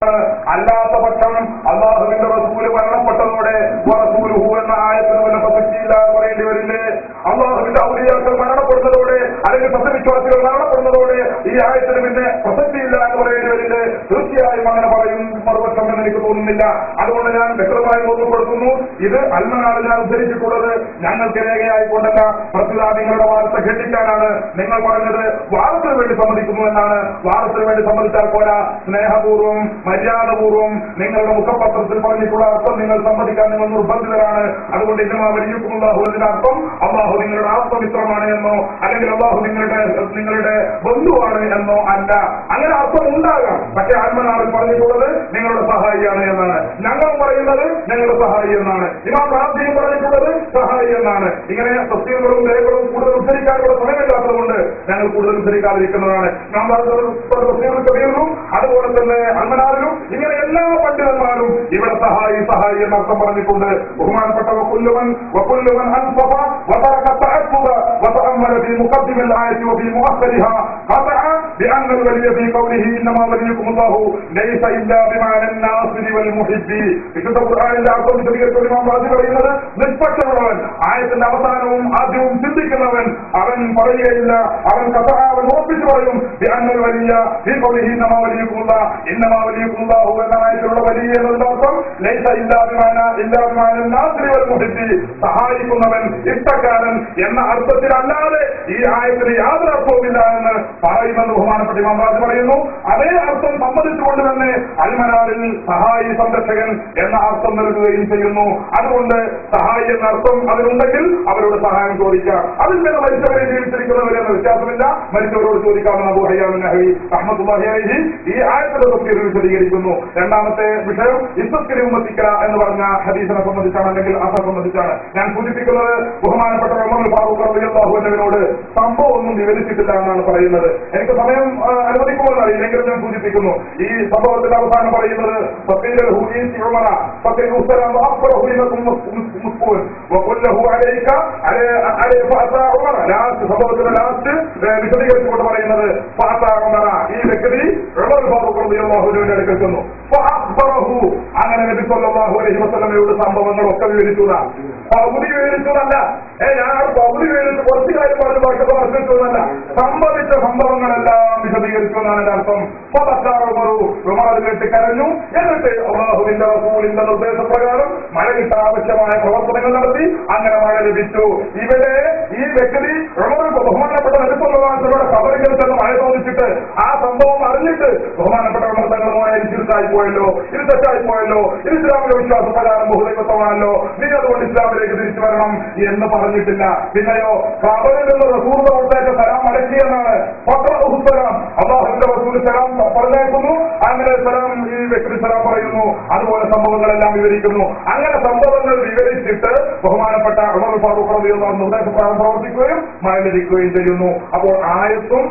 അല്ലാത്ത പക്ഷം അള്ളാഹുവിന്റെ റസൂല് മരണപ്പെട്ടതോടെ റസൂലുഹു എന്ന ആയത്തിന് വല്ല പ്രസക്തിയില്ല എന്ന് പറയേണ്ടി വരില്ലേ? അള്ളാഹുവിന്റെ ഔലിയാക്കൾ മരണപ്പെടുന്നതോടെ അല്ലെങ്കിൽ സത്യവിശ്വാസികൾ മരണപ്പെടുന്നതോടെ ഈ ആയത്തിന് പിന്നെ പ്രസക്തിയില്ല എന്ന് പറയേണ്ടി വരില്ലേ? തീർച്ചയായും അങ്ങനെ പറയും മറുപക്ഷം എന്ന് എനിക്ക് തോന്നുന്നില്ല. അതുകൊണ്ട് ഞാൻ വ്യക്തമായി ഓർമ്മപ്പെടുത്തുന്നു, ഇത് അൽമനാണ് ഞാൻ ഉദ്ധരിച്ചിട്ടുള്ളത്. ഞങ്ങൾക്ക് രേഖയായിക്കൊണ്ടല്ല, പ്രസ്തുത നിങ്ങളുടെ വാർത്ത ഖണ്ഡിക്കാനാണ്. നിങ്ങൾ പറഞ്ഞത് വാദത്തിന് വേണ്ടി സമ്മതിക്കുന്നു എന്നാണ്. വാദത്തിന് വേണ്ടി സമ്മതിച്ചാൽ പോരാ, സ്നേഹപൂർവ്വം മര്യാദപൂർവ്വം നിങ്ങളുടെ മുഖപത്രത്തിൽ പറഞ്ഞിട്ടുള്ള അർത്ഥം നിങ്ങൾ സമ്മതിക്കാൻ നിങ്ങൾ നിർബന്ധിതരാണ്. അതുകൊണ്ട് ഇന്നമാ വലിയക്കുമുള്ളാഹു എന്നതിന്റെ അർത്ഥം അള്ളാഹു നിങ്ങളുടെ ആത്മമിത്രമാണ് എന്നോ അല്ലെങ്കിൽ അള്ളാഹു നിങ്ങളുടെ ബന്ധുവാണ് എന്നോ അല്ല. അങ്ങനെ അർത്ഥം ഉണ്ടാകാം. പക്ഷെ ആത്മനാവിൽ പറഞ്ഞിട്ടുള്ളത് നിങ്ങളുടെ സഹായിയാണ് എന്നാണ്. ഞങ്ങളും പറയുന്നത് ഞങ്ങളുടെ സഹായി എന്നാണ്. ഇമാം റാസിയും പറഞ്ഞിട്ടുള്ളത് സഹായി എന്നാണ്. ഇങ്ങനെ തഫ്സീറുകളും രേഖകളും കൂടുതൽ ഉദ്ധരിക്കാനുള്ള സമയമില്ലാത്തതുകൊണ്ട് ഞങ്ങൾ കൂടുതൽ ഉദ്ധരിക്കാതിരിക്കുന്നതാണ്. നാം തഫ്സീറുൽ കബീറിലും അതുപോലെ തന്നെ അൽമനാറിലും ഇങ്ങനെ എല്ലാ പണ്ഡിതന്മാരും ഇവിടെ സഹായി സഹായി എന്ന അർത്ഥം പറഞ്ഞിട്ടുണ്ട്. ബഹുമാനപ്പെട്ട വകുല്ലുമൻ അൻഫഫ വതറക തഅഖുബ വതഅമ്മല ഫീ മുഖദ്ദിമിൽ ആയത്തി വഫീ മുഅഖ്ഖരിഹാ ഖതഅ ബിഅന്ന الولي في قوله انما وليكم الله ليس الا بمعنى الناصر والمحب. വിശുദ്ധ ഖുർആനിന്റെ അർത്ഥം വിശദീകരിക്കുന്ന ഇമാം റാസി പറയുന്നത്, നിഷ്പക്ഷമുള്ളവൻ, ആയത്തിന്റെ അവസാനവും ആദ്യവും ചിന്തിക്കുന്നവൻ, അവൻ പറയുകയില്ല, അവൻ അവൻ ഉറപ്പിച്ചു പറയും ബിഅന്ന الولي في قوله انما وليكم الله انما وليكم الله എന്ന ആയത്തിലുള്ള വലിയ എന്നതിന്റെ അർത്ഥം ലൈസ ഇല്ലാ ബിമഅന الناصر والمحب, സഹായിക്കുന്നവൻ, ഇഷ്ടക്കാരൻ എന്ന അർത്ഥത്തിലല്ലാതെ ഈ ആയത്തിന് യാതൊരു അർത്ഥവുമില്ല എന്ന് പറയുമെന്ന് ബഹുമാനപ്പെട്ട ഇമാം റാസി പറയുന്നു. അതേ അർത്ഥം സമ്മതിച്ചുകൊണ്ട് തന്നെ അൽമനാറിൽ സഹായി സംരക്ഷകൻ എന്ന അർത്ഥം നൽകുകയും ചെയ്യുന്നു. അതുകൊണ്ട് സഹായി എന്ന അർത്ഥം അതിലുണ്ടെങ്കിൽ അവരോട് സഹായം ചോദിക്കാം. അതിൽ നിന്ന് മരിച്ചവരെ ജീവിച്ചിരിക്കുന്നവരെന്ന വ്യത്യാസമില്ല, മരിച്ചവരോട് ചോദിക്കാമെന്ന് അബൂ ഹയ്യാൻ നഹ്വി റഹ്മത്തുള്ളാഹി അലൈഹി ഈ ആയത്തിന്റെ തഫ്സീറിൽ വിശദീകരിക്കുന്നു. രണ്ടാമത്തെ വിഷയം ഇസ്തിസ്കരി ഉമ്മത്തിക്കല എന്ന് പറഞ്ഞ ഹദീസിനെ സംബന്ധിച്ചാണ്, അല്ലെങ്കിൽ അസർ സംബന്ധിച്ചാണ് ഞാൻ സൂചിപ്പിക്കുന്നത്. ബഹുമാനപ്പെട്ട ഉമർ ഫാറൂഖ് റളിയല്ലാഹു അൻഹുവിനോട് സംഭവം ഒന്നും വിവരിച്ചിട്ടില്ല എന്നാണ് പറയുന്നത്. എനിക്ക് സമയം അനുവദിക്കുമെന്ന് അറിയില്ലെങ്കിൽ ഞാൻ സൂചിപ്പിക്കുന്നു. ഈ സംഭവത്തിന്റെ അവസാനം പറയുന്നത് സംഭവത്തിന്റെ ലാസ്റ്റ് വിശദീകരിച്ചുകൊണ്ട് പറയുന്നത്, ഈ വ്യക്തി ഉമർ ഫാറൂഖ് റളിയല്ലാഹു അൻഹുവിന്റെ അടുക്കൽ ചെന്നു. അങ്ങനെ നബി സല്ലല്ലാഹു അലൈഹി വസല്ലമയോട് സംഭവങ്ങളൊക്കെ വിവരിച്ചതാണ്. പകുതി വിവരിച്ചതല്ല, ഞാൻ പകുതി വിവരിച്ച് കുറച്ച് കാര്യം പറഞ്ഞ ഭാഷത്തെ വർദ്ധിച്ചതല്ല, സംഭവിച്ച സംഭവങ്ങളെല്ലാം വിശദീകരിച്ചു എന്നാണ് എന്റെ അർത്ഥം. ഉമർ കേട്ട് കരഞ്ഞു. എന്നിട്ട് അല്ലാഹുവിന്റെ റസൂലിന്റെ നിർദ്ദേശപ്രകാരം മഴ കിട്ടാൻ ആവശ്യമായ പ്രവർത്തനങ്ങൾ നടത്തി. അങ്ങനെ മഴ ലഭിച്ചു. ഇവിടെ ഈ വ്യക്തി ബഹുമാനപ്പെട്ട നബി സല്ലല്ലാഹു അലൈഹി വസല്ലമയുടെ ഖബറിൽ ചെന്ന് മഴ തോന്നിച്ചിട്ട് ആ സംഭവം അറിഞ്ഞിട്ട് ബഹുമാനപ്പെട്ട ഉമർ തങ്ങളുടെ മോനെ ഇരുട്ടായി പോയല്ലോ, ഇത് തെറ്റായി പോയല്ലോ, ഇത് ഇസ്ലാമിക വിശ്വാസപ്രകാരം ബഹുദൈവത്വമാണല്ലോ, നീ അതുകൊണ്ട് ഇസ്ലാമിലേക്ക് തിരിച്ചു വരണം എന്ന് പറഞ്ഞിട്ടില്ല. പിന്നെയോ ഖബറിൽ നിന്ന് റസൂലിന്റെ അടുത്തേക്ക് സലാം മടക്കിയെന്നാണ്. സലാം അല്ലാഹുവിന്റെ റസൂൽ സലാം പറഞ്ഞേക്കുന്നു. അങ്ങനെ സലാം ഈ വ്യക്തി സലാം പറയുന്നു. അതുപോലെ സംഭവങ്ങളെല്ലാം വിവരിക്കുന്നു. അങ്ങനെ സംഭവങ്ങൾ വിവരിച്ചിട്ട് ബഹുമാനപ്പെട്ട ഉമർ ഫാറൂഖ് റളിയല്ലാഹു അൻഹു നിർദ്ദേശപ്രകാരം പ്രവർത്തിക്കുകയും മഴ ലഭിക്കുകയും ചെയ്യുന്നു. അപ്പോൾ ആയത്തും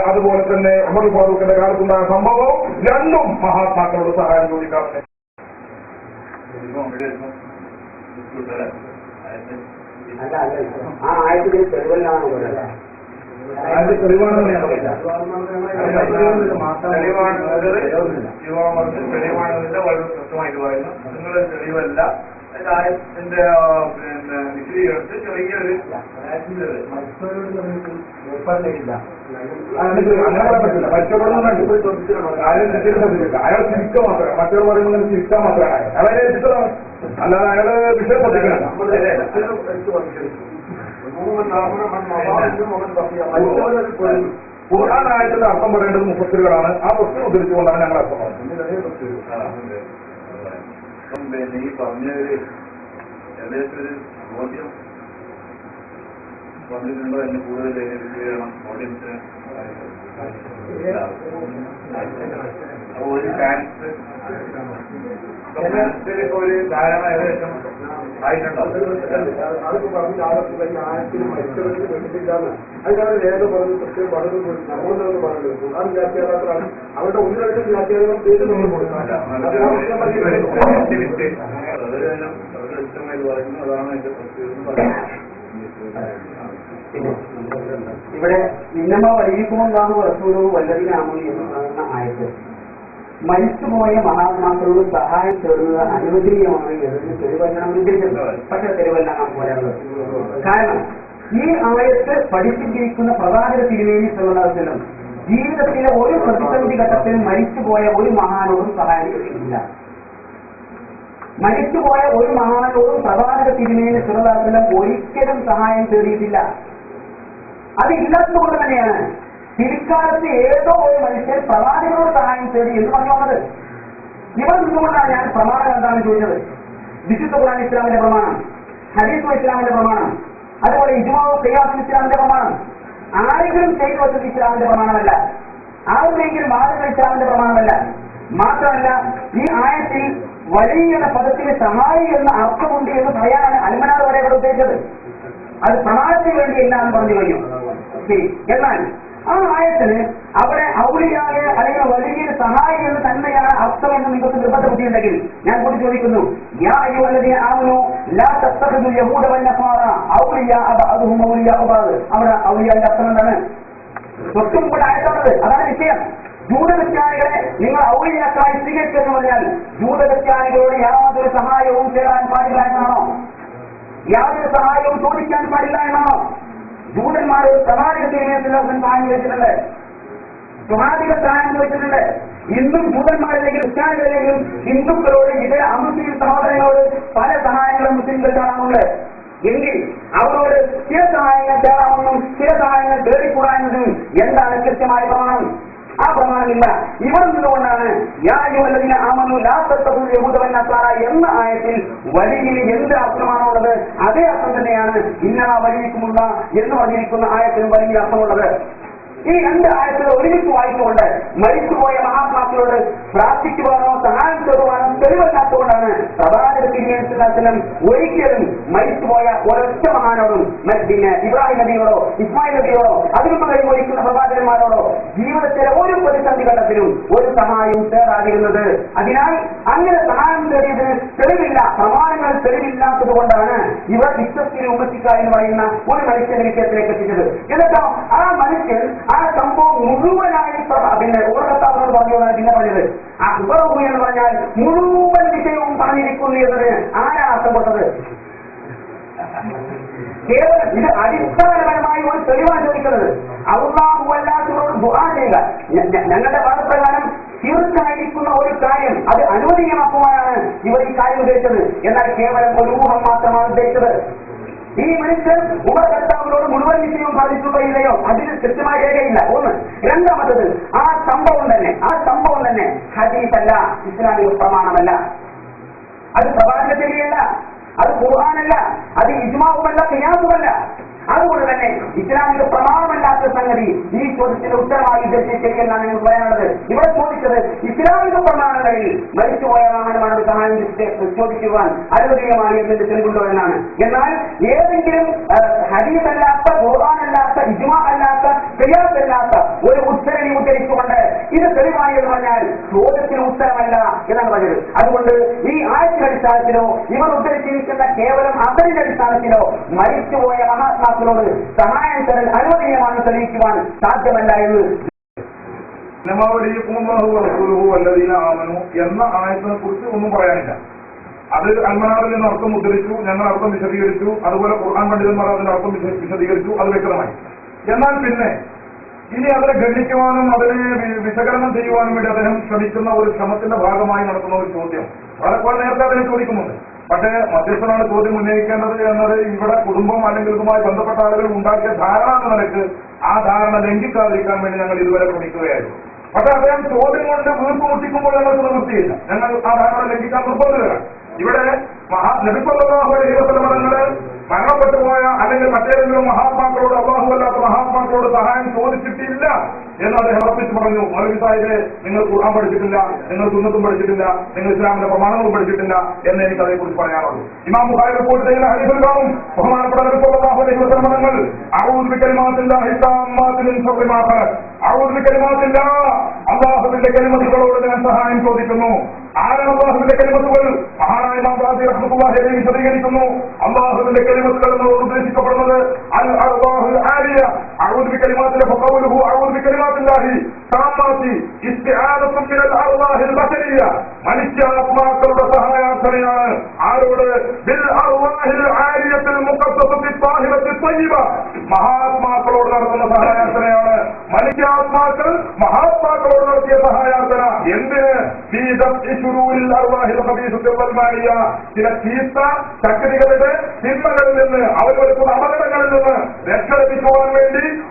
അതുപോലെ തന്നെ ഉമർ ഫാറൂഖിന്റെ കാലത്തുണ്ടായ സംഭവവും രണ്ടും മഹാത്മാക്കളോട് സഹായം ചോദിക്കാറുണ്ട്. ആ ആയത്തിന് തെളിവെല്ലാം തെളിവാണെന്ന് തെളിവാണെന്നതിന്റെ വളരെ വ്യക്തമായിട്ട് പറയുന്നു. നിങ്ങളുടെ തെളിവല്ല, ആയത്തിന്റെ വിശദീകരിച്ച് ചെറിയൊരു അയാൾ ചിരിക്കുക മാത്രമേ, മറ്റൊരു പറയുന്നത് ചിരിക്കാൻ മാത്രമാണ്. അയാളെ ചിത്രമാണ്, അല്ലാതെ അയാള് വിഷയം ശ്രദ്ധിക്കണം. ഖുർആൻ ആയത്തിന്റെ അർത്ഥം പറയേണ്ടത് മുഫസ്സിറുകളാണ്. ആ പ്രശ്നം ഉദ്ധരിച്ചുകൊണ്ടാണ് ഞങ്ങൾ അർത്ഥം പറയുന്നത്. ഈ പറഞ്ഞൊരു ഏകദേശം ബോധ്യം വന്നിട്ടുണ്ടോ എന്ന് കൂടുതൽ ചെയ്യണം ഓഡിയൻസിന്. അപ്പോൾ ഒരു ചാൻസ് ഒരു ധാരണ ഏകദേശം ആയിട്ടുണ്ടോ? അതൊക്കെ പറഞ്ഞ ആയത്തിന് മരിച്ചവർക്ക് വേണ്ടിയിട്ടാണ് അതിനാണ് രേഖ പറഞ്ഞ് പ്രത്യേകം പഠനം കൊടുക്കുന്നത്. നമ്മളെന്ന് പറയുന്നത് ഖുർആൻ വ്യാഖ്യാതാക്കളാണ്. അവരുടെ ഒന്നിലധികം വ്യാഖ്യാതകൾ പേര് നമ്മൾ കൊടുക്കാറില്ല. വ്യക്തമായി പറയുന്നു. അതാണ് എന്റെ പ്രത്യേകം. ഇവിടെ ഇന്നമ വൈകിക്കുമെന്നാണ് റസൂലു വല്ലതിനാമോ എന്ന് പറയുന്ന ആയത്. മരിച്ചുപോയ മഹാത്മാക്കളോട് സഹായം തേടുന്നത് അനുവദനീയമാണ് എന്നതിന് തെരുവെല്ലാം ഉദ്ദേശിക്കുന്നത്. പക്ഷെ തെരുവെല്ലാം പോലെയുള്ളത്. കാരണം ഈ ആയത്ത് പഠിച്ചിരിക്കുന്ന പ്രവാചക തിരുമേനി സല്ലല്ലാഹു ജീവിതത്തിലെ ഒരു പ്രതിസന്ധി ഘട്ടത്തിലും മരിച്ചുപോയ ഒരു മഹാനോടും സഹായം ചെയ്തിട്ടില്ല. മരിച്ചുപോയ ഒരു മഹാനോടും പ്രവാചക തിരുമേനി സല്ലല്ലാഹു ഒരിക്കലും സഹായം തേടിയിട്ടില്ല. അത് ഇല്ലാത്തതുകൊണ്ട് തന്നെയാണ് പിൽക്കാലത്ത് ഏതോ ഒരു മനുഷ്യൻ പ്രവാചകനോട് സഹായം തേടി എന്ന് പറഞ്ഞു വന്നത്. ഇവിടെ നിന്നുകൊണ്ടാണ് ഞാൻ പ്രമാണം എന്താണെന്ന് ചോദിച്ചത്. വിശുദ്ധ ഖുർആൻ ഇസ്ലാമിന്റെ പ്രമാണം, ഹദീസ് ഇസ്ലാമിന്റെ പ്രമാണം, അതുപോലെ ഇജ്മാഉ ഖിയാസ് ഇസ്ലാമിന്റെ പ്രമാണം. ആരെങ്കിലും ചെയ്തു വെച്ചത് ഇസ്ലാമിന്റെ പ്രമാണമല്ല, ആരുടെയെങ്കിലും ആളുകൾ ഇസ്ലാമിന്റെ പ്രമാണമല്ല. മാത്രമല്ല ഈ ആയത്തിൽ വലിയ എന്ന പദത്തിന് സഹായി എന്ന അർത്ഥമുണ്ട് എന്ന് പറയാനാണ് അൽമനാർ വരെ ഇവിടെ ഉദ്ദേശിച്ചത്. അത് പ്രമാണത്തിന് വേണ്ടിയില്ല എന്ന് പറഞ്ഞു കഴിഞ്ഞു. ശരി, എന്നാൽ ആ ആയത്തിന് അവിടെ ഔലിയായ അല്ലെങ്കിൽ വലിയ സഹായി എന്ന് തന്നെയാണ് അർത്ഥം എന്ന് നിങ്ങൾക്ക് നിർബന്ധ ബുദ്ധിയുണ്ടെങ്കിൽ ഞാൻ കൂടി ചോദിക്കുന്നു, യാ അയ്യുഹല്ലദീന ആമനൂ ലാ തത്തഖിദു യഹൂദ വന്നസാറ ഔലിയാ ബഅദുഹും ഔലിയാ ബഅദ്. അവിടെ ഔലിയാന്റെ അർത്ഥം എന്താണ്? തൊട്ടും കൂടെ ആയതുള്ളത് അതാണ് വിഷയം. ജൂതക്രിസ്ത്യാനികളെ നിങ്ങൾ ഔലിയാക്കളായി സ്വീകരിച്ചെന്ന് പറഞ്ഞാൽ ജൂതക്രിസ്ത്യാനികളോട് യാതൊരു സഹായവും തേടാൻ പാടില്ല എന്നാണോ? യാതൊരു സഹായവും ചോദിക്കാൻ പാടില്ല എന്നാണോ? ജൂതന്മാരോട് പ്രവാചക തിരുമേനിയുടെ സഹായം ചോദിച്ചിട്ടുണ്ട്, സ്വഹാദിക സഹായം ചോദിച്ചിട്ടുണ്ട്. ഇന്നും ജൂതന്മാരിലെങ്കിലും ക്രിസ്ത്യാനികളിലെങ്കിലും ഹിന്ദുക്കളോട് ഇതര അമുസ്ലിം സഹോദരങ്ങളോട് പല സഹായങ്ങളും മുസ്ലിംകൾ കാണാറുണ്ട്. എങ്കിൽ അവരോട് ചില സഹായങ്ങൾ തേടാമെന്നും ചില സഹായങ്ങൾ തേടിക്കൂടാമെന്നും എന്താണ് കൃത്യമായ പ്രമാണം? ആ പ്രമാണമില്ല. ഇവിടെ നിന്നുകൊണ്ടാണ് യാ അയ്യുഹല്ലദീന ആമനൂ ലാ തത്തഖിദു യഹൂദ വന്നസാറ എന്ന ആയത്തിൽ വലിയ എന്ത് അർത്ഥമാണുള്ളത് അതേ അർത്ഥം തന്നെയാണ് ഇന്നമാ വലിയക്കുമുള്ള എന്ന് പറഞ്ഞിരിക്കുന്ന ആയത്തിനും വലിയ അർത്ഥമുള്ളത്. ഈ രണ്ട് ആയത്തുകൾ ഒരുമിച്ച് വായിച്ചുകൊണ്ട് മരിച്ചുപോയ മഹാത്മാക്കളോട് പ്രാർത്ഥിക്കുവാനോ സഹായം തേടുവാനോ തെളിവല്ലാത്തതുകൊണ്ടാണ് പ്രവാചക തിരുമേനിയും ഒരിക്കലും മരിച്ചുപോയ ഒരൊറ്റ മഹാനോടും പിന്നെ ഇബ്രാഹിം നബിയോടോ ഇസ്മായിൽ നബിയോടോ അതിന് പകരം ഒരിക്കുന്ന പ്രവാചകന്മാരോടോ ജീവിതത്തിലെ ഒരു പ്രതിസന്ധി ഘട്ടത്തിലും ഒരു സഹായവും തേടാതിരുന്നത്. അതിനാൽ അങ്ങനെ സഹായം തേടിയത് തെളിവില്ല, പ്രമാണങ്ങൾ തെളിവില്ലാത്തത് കൊണ്ടാണ് ഇവർ വിശ്വസ്തിന് ഉമ്മത്തിക്ക എന്ന് പറയുന്ന ഒരു മനുഷ്യന്റെ വിഷയത്തിലേക്ക് എത്തിച്ചത്. എന്നിട്ടോ ആ മനുഷ്യൻ ആ സംഭവം മുഴുവനായി പിന്നെ ഓർക്കത്താവെന്ന് പറഞ്ഞതാണ് പിന്നെ പറഞ്ഞത്. ആ ഉബറഹു എന്ന് പറഞ്ഞാൽ മുഴുവൻ വിഷയവും പറഞ്ഞിരിക്കുന്നു എന്നതിന് ആരാണ് അർത്ഥം കൊടുത്തത്? കേവലം ഇത് അടിസ്ഥാനപരമായി ഒരു തെളിവാണ് ചോദിക്കുന്നത്. അല്ലാഹു അല്ലാത്തവരോട് ദുആ ചെയ്യുക. ഞങ്ങളുടെ വാദപ്രകാരം തീർച്ചയായിരിക്കുന്ന ഒരു കാര്യം അത് അനുവദനീയമാക്കുവാനാണ് ഇവർ ഈ കാര്യം ഉദ്ദേശിച്ചത്. എന്നാൽ കേവലം ഒരു ഊഹം മാത്രമാണ് ഉദ്ദേശിച്ചത്. ഈ മനുഷ്യൻ ഉമർ ഖത്താബിനോട് മുഴുവൻ വിഷയവും ബാധിച്ചുണ്ടോ ഇല്ലയോ അതിന് കൃത്യമായ രേഖയില്ല. ഒന്ന്. രണ്ടാമത്തത് ആ സംഭവം തന്നെ ഹദീസല്ല, ഇസ്ലാമിക പ്രമാണമല്ല, അത് പ്രവാചക ശരിയല്ല, അത് ഖുർആനല്ല, അത് ഇജ്മാഉമല്ല, ഖിയാസുമല്ല. അതുകൊണ്ട് തന്നെ ഇസ്ലാമിക പ്രമാണമല്ലാത്ത സംഗതി ഈ ചോദ്യത്തിന്റെ ഉത്തരമായി ശരിയെന്നാണ് നിങ്ങൾ പറയാനുള്ളത്. ഇവിടെ ചോദിച്ചത് ഇസ്ലാമിക പ്രമാണങ്ങളിൽ മരിച്ചുപോയ വാഹനമാണ് സഹായം ചോദിക്കുവാൻ അനുവദനീയമാണ് എന്നതിന്റെ തെളിവുണ്ടോ എന്നാണ്. എന്നാൽ ഏതെങ്കിലും ഹദീസല്ലാത്ത, ഖുർആനല്ലാത്ത, ഇജ്മാ അല്ലാത്ത, ഖിയാസ് അല്ലാത്ത ഒരു ഉദ്ധരണി ഉദ്ധരിച്ചുകൊണ്ട് ഇത് തെളിവായി എന്ന് പറഞ്ഞാൽ ചോദ്യത്തിന് ഉത്തരമല്ല എന്നാണ് പറഞ്ഞത്. അതുകൊണ്ട് ഈ ആയത്തിന്റെ അടിസ്ഥാനത്തിലോ ഇവർ ഉദ്ധരിച്ചിരിക്കുന്ന കേവലം അസലിന്റെ അടിസ്ഥാനത്തിലോ മരിച്ചുപോയ മഹാത്മാക്കളോട് സഹായം തരാൻ അനുവദനീയമാണ് തെളിയിക്കുവാൻ സാധ്യമല്ല എന്ന് എന്ന ആയത്തിനെ കുറിച്ച് ഒന്നും പറയാനില്ല. അത് അൽമനാറിൽ നിന്ന് അർത്ഥം ഉദ്ധരിച്ചു, ഞങ്ങൾ അർത്ഥം വിശദീകരിച്ചു, അതുപോലെ ഖുർആൻ പണ്ഡിതന്മാർ അതിന്റെ അർത്ഥം വിശദീകരിച്ചു, അത് വ്യക്തമായി. എന്നാൽ പിന്നെ ഇനി അതിനെ ഖണ്ഡിക്കുവാനും അതിനെ വിശകലനം ചെയ്യുവാനും വേണ്ടി അദ്ദേഹം ശ്രമിക്കുന്ന ഒരു ശ്രമത്തിന്റെ ഭാഗമായി നടത്തുന്ന ഒരു ചോദ്യം വളരെ നേരത്തെ അദ്ദേഹം ചോദിക്കുന്നുണ്ട്. പക്ഷേ മധ്യസ്ഥനാണ് ചോദ്യം ഉന്നയിക്കേണ്ടത് എന്നത് ഇവിടെ കുടുംബം അല്ലെങ്കിൽ ഇതുമായി ബന്ധപ്പെട്ട ആളുകൾ ഉണ്ടാക്കിയ ധാരണ എന്ന നിലക്ക് ആ ധാരണ ലംഘിക്കാതിരിക്കാൻ വേണ്ടി ഞങ്ങൾ ഇതുവരെ ശ്രമിക്കുകയായിരുന്നു. പക്ഷെ അദ്ദേഹം ചോദ്യം കൊണ്ട് വീർപ്പുമുട്ടിക്കുമ്പോൾ ഞങ്ങൾക്ക് നിവൃത്തിയില്ല. ഞങ്ങൾ ആ ധാരണ ലംഘിക്കാൻ നിർബന്ധിതരാണ്. ഇവിടെ നബി സല്ലല്ലാഹു അലൈഹി വസല്ലം മരണപ്പെട്ടു പോയ അല്ലെങ്കിൽ മറ്റേതെങ്കിലും മഹാത്മാക്കളോട് അല്ലാഹു അല്ലാത്ത മഹാത്മാക്കളോട് സഹായം ചോദിച്ചിട്ടില്ല എന്ന് അദ്ദേഹം ഉറപ്പിച്ചു പറഞ്ഞു. മൗലവി സാഹിബെ, നിങ്ങൾ ഖുർആൻ പഠിച്ചിട്ടില്ല, നിങ്ങൾ സുന്നത്തും പഠിച്ചിട്ടില്ല, നിങ്ങൾ ഇസ്ലാമിന്റെ പ്രമാണങ്ങളും പഠിച്ചിട്ടില്ല എന്ന് എനിക്ക് അതേക്കുറിച്ച് പറയാനുള്ളൂ. ഇമാം ബുഖാരി റിപ്പോർട്ട് ചെയ്യുന്ന ഹദീസിൽ കാണും ബഹുമാനപ്പെട്ട നബി സല്ലല്ലാഹു അലൈഹി വസല്ലം തങ്ങൾ അഊദു ബികലിമാത്തില്ലാഹി താമ്മാത്തി മിൻ ശർരി മാ ഖലഖ്, അഊദു ബികലിമാത്തില്ലാഹ്, അല്ലാഹുവിന്റെ കലിമത്തുകളോട് ഞാൻ സഹായം ചോദിക്കുന്നു. ആരാണ് അല്ലാഹുവിന്റെ കലിമത്തുകൾ? മഹാനായ ഇമാം റാസി റഹ്മത്തുള്ളാഹി അലൈഹി വിശദീകരിക്കുന്നു. അല്ലാഹുവിന്റെ കലിമത്തുകൾ എന്നോട് ഉദ്ദേശിക്കപ്പെടുന്നത് അൽ അർവാഹുൽ ആലിയ, അഊദു ബികലിമാത്തില്ലാഹി ഫഖൗലുഹു അഊദു ബികലിമാത്തില്ലാഹി താമ്മാത്തി ഇസ്തിആദത്തുൻ മിനൽ അർവാഹിൽ ബശരിയ്യ. മനുഷ്യാത്മാക്കളുടെ സഹായാർത്ഥനയാണ്. ആരോട്? ബിൽ അർവാഹിൽ ആലിയത്തിൽ മുഖദ്ദസത്തി ത്വാഹിറത്തി ത്വയ്യിബ. മഹാത്മാക്കളോട് നടത്തുന്ന സഹായാർത്ഥനയാണ്. മനുഷ്യാത്മാക്കൾ മഹാത്മാക്കളോട് നടത്തിയ സഹായാർത്ഥന എന്തിന്? ചില ചീത്ത ശക്തികളുടെ തിന്മകളിൽ നിന്ന് അവർ വരുത്തുന്ന അപകടങ്ങളിൽ നിന്ന് രക്ഷ ലഭിക്കുവാൻ വേണ്ടി